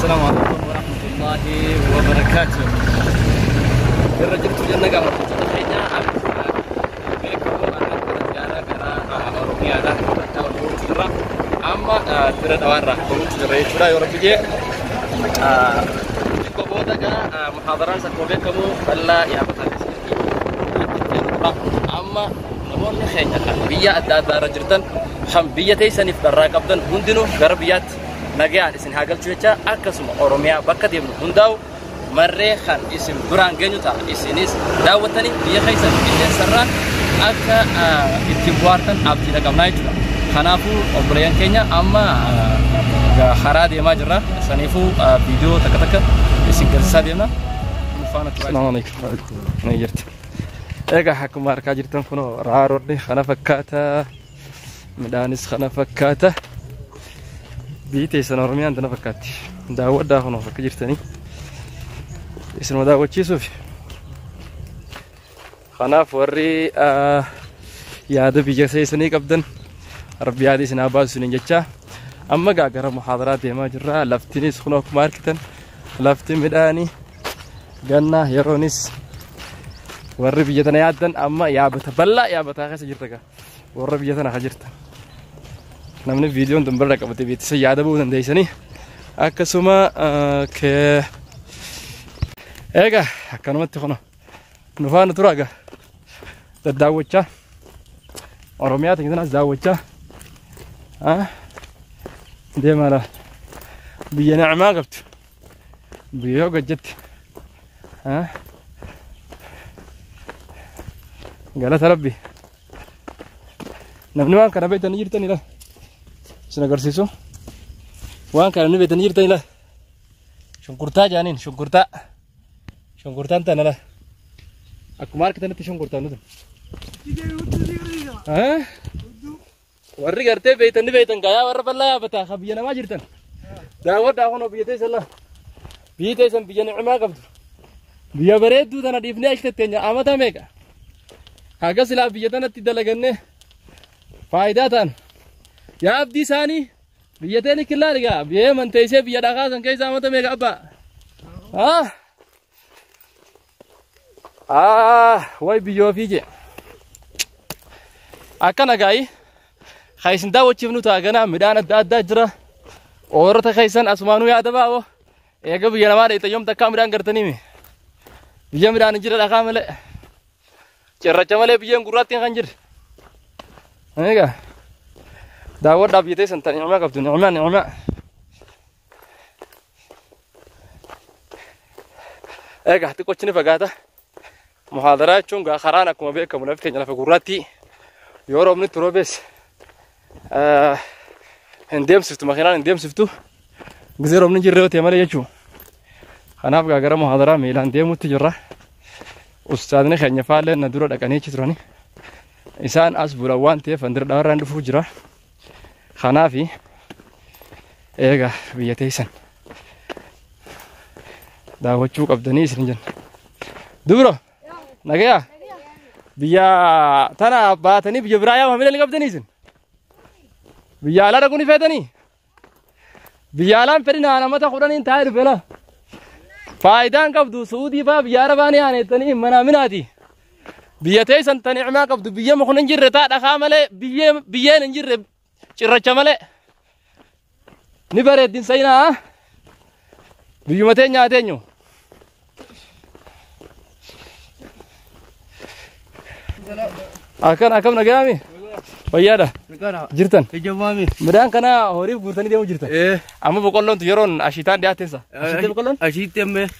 السلام عليكم ورحمة الله وبركاته. الرجل تجنا قام تجنا أما ترى دوارة ترى يشودا يوربيجي كوبودا كا محاضرات سكوبي كمو بلا يا بتاعي أما نمون خيجا بيا أداد رجلتن هم بيا تيسني في الراكبدن هندنو غربيات نجيان اسم هاجل شوية أكسم أوروميا بكتير هنداو مريخان اسم بران جنوتا اسميس داوتني بيا خيسن بيا سران أكا اتبوارتن أبتدا كمنايجلا خنافو أبريان كينيا أما خرادي ما جرا سنيفو فيديو تك اسم كرسادينا السلام عليكم نيجرت إيجا حكم ماركا جرتن كنو رارودي خنافكاتا مدانس خنافكاتا بيتي سنورمي عندنا فكاتي داود ده هنا فكجرتني اسمه داود شيء صوفي خناف وري يا ده بيجي سنيك أبدن ربي هذه سنة باز سنين جتة أما قاعد محاضرات ما جرا لفتني سخنوك ماركتن لفتي مداني جنة يرونيس وري بيجتنا يادن أما يا بتبلع يا بتاخس جرتك وري بيجتنا خجرت نمني فيديو تنبرك أبتي بيت سيادة بودن ديسني أكسوما ك إيجا كانوا متخنوا نفان تراجع تداوتشا أوروميات عندنا تداوتشا دي مالا بيجنا عما قبت بيجوا قجت قالت ربي نبني وان كان بيت نير تاني لا سنقر سيسو وان كان نبي تنير تاني لا شنكرتا جانين شنكرتا انت لا aku mar kita nanti shongkurta nudan warri garte beitan kaya warra balla ya bata khabiyana ma jirtan daawad ahono biyatay sala biyatay san biyana uma qabdu biya bareedu tana difne ashtatenya amata meka haga sila biyatana tidalaganne faidatan ya abdi sani biyatani killariga biye man tayse biya daga san kaysa amata meka abba واي بيو فيجي أكنا جاي خايسن دا وتشيفنو تاجنا ميدان الداد جرا أورت خايسن أسمانو يا دبابو يا قبل يا نمار يوم تكام ميدان كرتني مي بيجي ميدان جرا لقام له جرا جماله بيجي غراتين خنجر هيك داور دا بيتي سنتني عمّا كابتن عمّا هيك حتى كوتشني فقاته محاضرات شونغا خرانا كم بيك منافق جنا فقراتي يوروب نتروبس هنديم سفتو مخيران هنديم سفتو جزيرو من جرّو تيمالي يجوا أنا أبغى أقرأ محاضرة ميلان ديمو تجرّا أستاذنا خير نفعل ندورة دكانية تراني إنسان أسبوع وان تيف أندر دار عند فوجرا خنافي إيجا بيتيسن دا وجوك أبدني سنجن دورة نجيا بيا تنا باتني بيا برايا وهم اللي قبضني سن بيا على ركوني فاتني بيا لام فرينا أنا ما تخورني انتهى رفلا فايدان قبضو سعودي بيا رباني أنا تني منا منادي بيا تيسن تني عما قبضو بيا مخن نجر تا دخامله بيا نجر شرّة مله نبرة الدين سينا بيا متين يا تينيو أكم نجامي بيادا جرتن كجوامي مدان كنا هوري بورتني ديمو جرتن أما بقولون تيرون أشيتان دي أتنسا أشيتة بقولون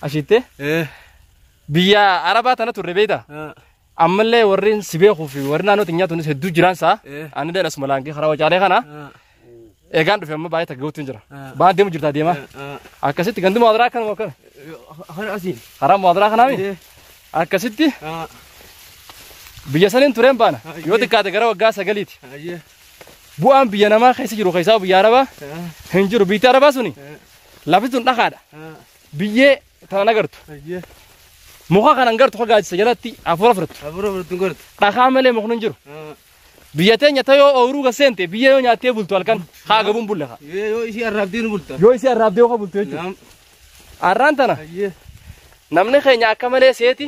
أشيتة بيا عربات أنا تربيتا أما اللي ورين سبيه في ورنا نو تنيا تونس هدو جران سا أنا ده ناس ملانكي خراج عليه خنا إيجان رفيع ما بايت تجوت تنجرا بعد ديمو جرتا ديما أكاسيت تجندو مادرا كان وكان خرام مادرا خنامي أكاسيتي بيجسنين تورين بانا يودي كاته كرا وقاسا قليت بوام بيجنا ما خيس يجرو خيساو بيجاربا هنجرو بيتاربا سوني لابتون نخادا بيجي تانا قرط مخا كان قرط خو قاعد سجلاتي أفرفرت قرط تخامله مخنجرو بيجتين يتايو أوروغا سنتي بيجيو نياتي بولتو الكان خاغ بوم بولها يو إشي الرابدين بولتا يو إشي الرابدين خا بولتو arraantana namni keenya akka malee seeti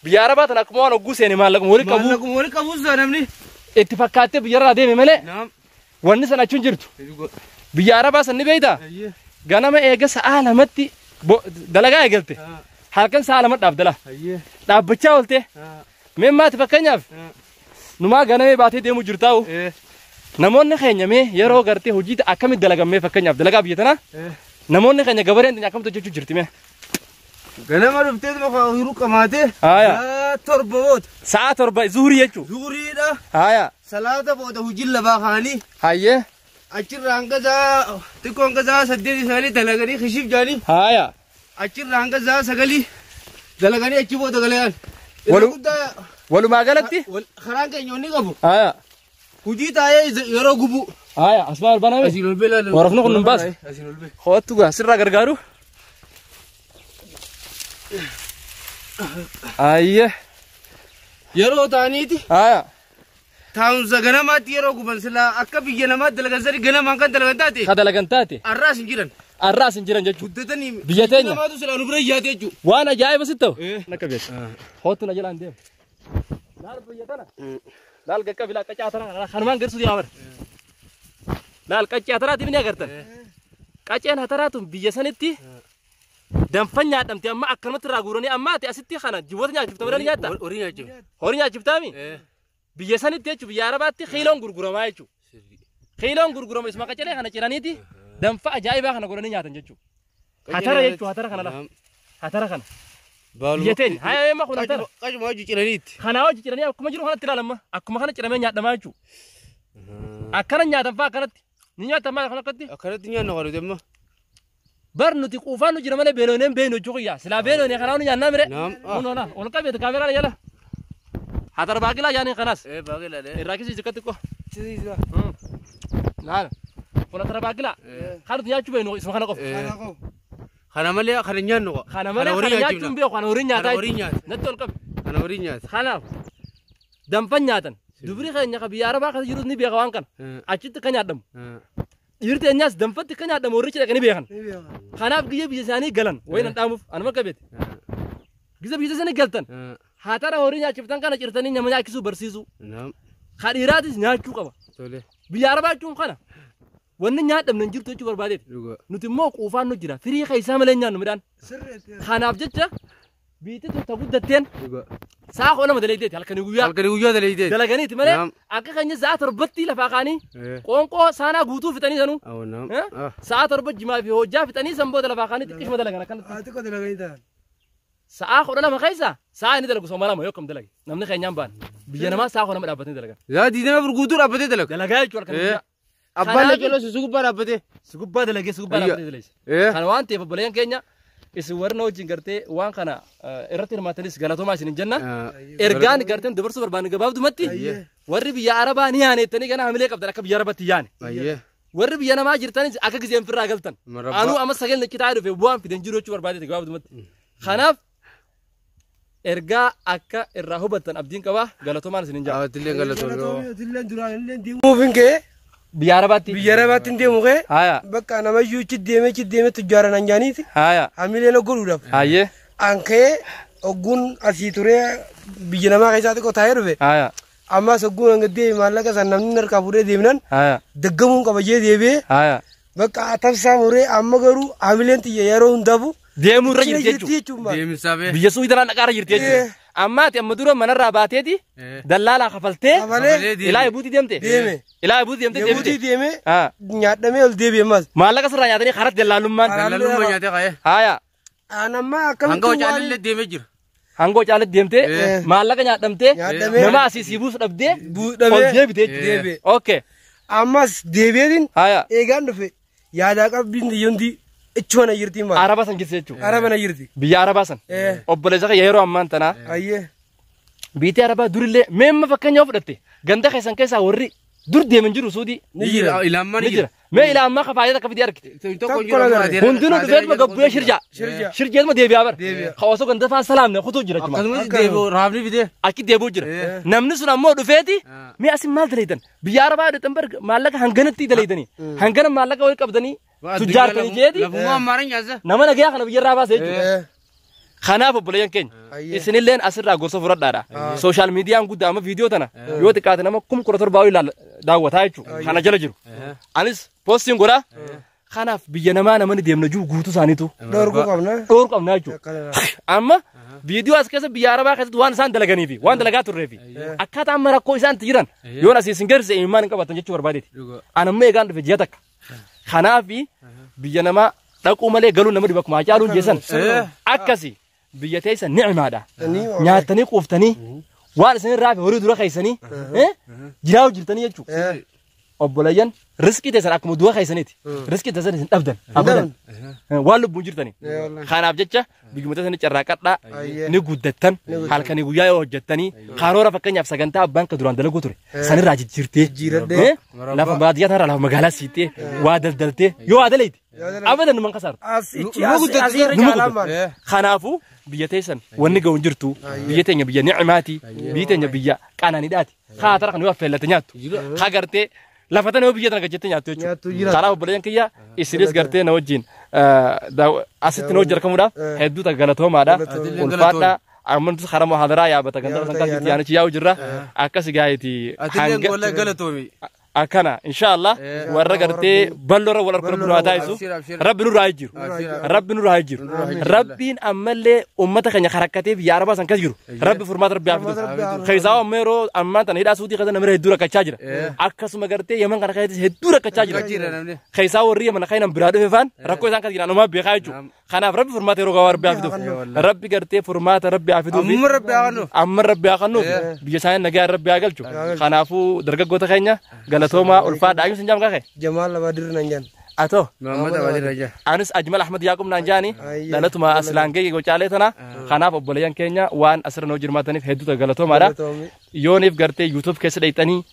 biyya arabaa tana akkuma waan hogguu seene maallaquma wali qabu namni itti fakkaattee biyyarraa deeme malee wanni sana achuun jirtu biyya arabaa san ni beeyta ganama eega sa'a lamatti dalagaa eegalte halkan sa'a lama dhaabdala dhaabbachaa oolte mee maati fakkeenyaaf numaa ganamee baatee deemuu jirtaa'u namoonni keenya mee yeroo gartee hojii akkamitti dalagammee fakkeenyaaf dalagaa biyya tanaa namoonni keenya gabareen akkamitti hojjechuu jirti mee ganama dhuftee maka hiruu qamaatee torba booda sa'a torba zuhurii jechuudha zuhuriidha salaata booda hujii labaa kaanii hayyee achirraa hanga saa xiqqoo hanga saa 8 isaanii dalaganii kishiif jaanii achirraa hanga saa 9 dalaganii achi booda galayaan walumaa galatti karaan keenya onni qabu hujii taa'ee yeroo gubu asmaal baname warafni kun nun baas hoottu gaa sirraa gargaaru ayye yeroo taaniiti taa'umsa ganamaatti yeroo guban silaa akka biyya namaatti dalagan sadi ganamaan kan dalagan taate arraas hin jiran jechuudha guddatanii biyya teenya namaatu silaa nu bira iyyaate jechuudha waan ajaa'iba sitti ta'u nakka beessa hoottu na jalaan deemu laal biyya tana laal gaqqabilaa qaccaa tana kanumaan garsu yaa bara laal qaccaa tanaatti bini agartan qacceen hataraatu biyya sanitti danfan nyaadhamte amma akkanumatti irraa guuranii amma ati asitti kana jiboota nyaachifta madani nyaatta horii nyaachiftaami biyya sanitti jechuun biyya arabaatti kiiloon gurguramaa jechuudha kiiloon gurgurama isuma qacalee kana ciraniiti danfa ajaa'ibaa kana godhanii nyaatan jechuudha hatara jechuudha hatara kana lafa hatara kana biyya teenya haa eema kun hatara qajuma hojii ciraniitti kana hojii ciranii akkuma jiru kanatti ilaalamma akkuma kana ciramee nyaadhamaa jechuudha akkana nyaatan fa'aa akkanatti ni nyaatan maal akkanatti nyaanna qalu demma barnuti quufaan nu jira malee beeloneen beenu jechuudha silaa beelonee kanaa nu nyaannaa mire kunoona ol qabeetu kaameraa jala hatara baaqilaa jaanii kanaas baaqilaa irraa kisi jikkatti ko laala kun hatara baaqilaa kanuti nyaachuu beenu isuma kana qofa kana malee kana nyaannu ko kana malee kana nyaachuun beeku kana horii nyaataa natti ol qabe kana horii nyaata kanaaf danfan nyaatan dubri keenya ka biyya arabaa keessa jirus ni beeka waan kana achitti kan nyaadhamu dhiirri teenyaas danfatti kan nyaadhamu horichi dhaqanii beekan kanaaf biyya isaanii galan wayinan dhaamuuf anuma qabeeti biyya isaanii galtan hatara horii nyaachiftan kana cirtanii nama nyaachisuu barsiisuu kadhiiraatis nyaachuu qaba biyya arabaa jechuun kana wanni nyaadhamne hin jirtu jechuu barbaadeeti nuti immoo quufaan nu jira firii keessaa malee nyaannu midhaan kanaaf jecha biitti tokko guddatteen saa koo nama daleeyteeti halkanii guyyaa daleeyteeti dalaganiiti malee akka keenya sa'a torbatti lafaa kaanii qoonqoo saanaa guutuu fixanii sanuu sa'a torba jimaa fi hojjaa fixanii san booda lafaa kaanii xiqqishuma dalagan akkanatti sa'a kudha lama keessa sa'a inni dalagu sooma lama yookaan dalage namni keenyaan baan biyya namaa sa'a kudha lama dhaabbatanii dalagan yaa diidama furguutuu dhaabbatee dalagaa jechuudha halkanii abbaan laqeeloo sugubbaa dhaabbatee sugubbaa dhaabbatee daleessa kana waan ta'eef obboleeyyan keenya isin warna wajjin gartee waan kana irratti hirmaatanis galatoomaa isin jenna ergaan garteen dabarsuu barbaanne gabaabdumatti warri biyya arabaa ni yaanettanii gana hamilee qabdan akka biyya arabaatti yaane warri biyya namaa jirtanis akka gizeen firraa galtan anuu amma sagal nechi taa'ee dhufe bu'aan fidan jiru jechuu barbaadeeti gabaabdumatti kanaaf ergaa akka irraa hubattan abdiin qabaa galatoomaan isin jenna biyya arabaatti deemu kee bakka nama iyyuu ichi deeme tujjaara nan jaaniiti hamilee na godhuudhaaf ankee ogguun asii turee biyya namaa keessaa xiqqoo taa'ee dhufe ammas ogguun hanga deeme maallaqa san namni harkaa fuudhee deemnan daggamuun qabajee deebi'ee bakka tabsaa muree amma garuu hamileen xiyya yeroo hundaafu deemuu irra jirti jechuudha biyya suutii tanaan dhaqaarra jirti jechuudha ammaati amma dura manarraa baateeti dallaalaa kafaltee ilaa ebuutii deemte ilaa ebuutii deemte nyaadhamee ol deebi'e ammas maallaqa sirraa nyaatanii karatti dallaalummaan nyaatee qaye anammaa akkamitti caalillee deemee jira hangoo caalatti deemtee maallaqa nyaadhamtee nama asii buusu dhabdee ol deebite okay ammas deebi'eetiin eegaan dhufe yaadaa qabdiin yoontii ichwana jirti ma araba san jirti jechuudha araba na jirti biyya araba san obboleessa kee yeroo ammaan tanaa biitii arabaa durillee meemma fakkeenya fudhatte ganda keessan keessaa warri dur deeman jiru suudii ni jira ilaamma ni jira mee ilaamma ka faayida akka fidii argite hundinuu dhufeetuma gabbu'ee shirjeetuma deebi'aa bara kawaasoo ganda faan salaamne kutuu jira raafni fidee akki deebi'uu jira namni sun ammoo dhufeeti mee asin maal dalaytan biyya arabaa dhuftan bar maallaqa hanganatti dalaytanii hangana maallaqa wayii qabdanii تجار كني جدي نما نجيا خنا بيجرا باس يجوا خنا ببليان كين إسنين لين أسرع غرسة فرد دارا سوشيال ميديا أنقول دام فيديو تنا يوتي كاتنا ما كم كرة باوي لا داو تايجو خنا جل جرو أنيس بوستين غورا خنا بيجنا ما نمني ديم نجو غوتو سانيتو دور كم ناجو أما فيديو أسكت بيارا ما كذا وان سان دلقاني في وان دلقات الرفي أكاد أمرا كوي سان تيران يونا سيسنجر زي إيمان إنك بتنجي تشوف باديتي أنا ما يكان في جيتك خنا في بيجنا ما تاكو مالي قالوا نمر بك ما جارو جيسن أكاسي بيجتاي سن نعم هذا نياتني قفتني وان سن رافي وريد روح خيسني جراو جرتني يجوا أبولايان رزقي تسر أكمل دوا خيسنيتي رزقي تسر أبدا والو بوجرتني خاناب جتة بيجي متى سنة شراكات لا نقودتن حال كان يقول يا وجدتني خانورا فكني أبسكنتا بانك دوران دلقو تري سنة راجع جرتي لا فبادية ترى لا مقالة سيتي وادل دلتي يو عدليت أبدا من كسر خنافو بيتيسن ونجا ونجرتو بيتين بيا نعماتي بيتين بيا كانني داتي خاطر كانوا فلتنياتو خاطرتي لفتنا هو بيجي تناقش تنياتو خلاص بلين كيا إسرائيل قرتي نوجين دا أسيت نوجر كمودا هدو تقالتهم هذا والفاتا أمن تخرم هذا يا بتقدر سنكال تيجي أنا تيجاو جرا أكاس جايتي أتلين ولا قالتومي أكنا إن شاء الله ورا قرتي بلورا ولا كل بنو هذا رب نور هاجر رب نور هاجر ربين أمله أمته خنيا خركتي في عربة سنكجرو رب فرمات ربي عفيف خيزاو أميرو أمان تنهيدا سودي كذا نمره هدورا كتشاجر أكاس ما قرتي يمن كنا خيز هدورا كتشاجر خيزاو الريا من خينا برادو فيفان ركوا سانك كذا نما بيخايجو خنا رب فرمات يروقا ربي عفيف ربي قرتي فرمات ربي عفيف أمر ربي أخنو بيجسان نجار ربي أقلشو خنا فو درجة قوة خينا توما الفاد أيش نجام كه جمال بدر نجان أتو محمد بدر رجع أنس أجمل أحمد يعقوب نجاني لأن توما أسلانجي يقول عليه تنا خنا ببليان كينيا وان أسر نوجر ما تني في هدوء تقال توما را يونيف قرتي يوتيوب كسر يتني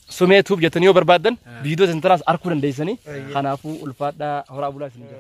سمعت توب جتنيو بربادن فيديو سنتراس أركورن ديسني خنا فو الفاد دا هرا بولا سنجا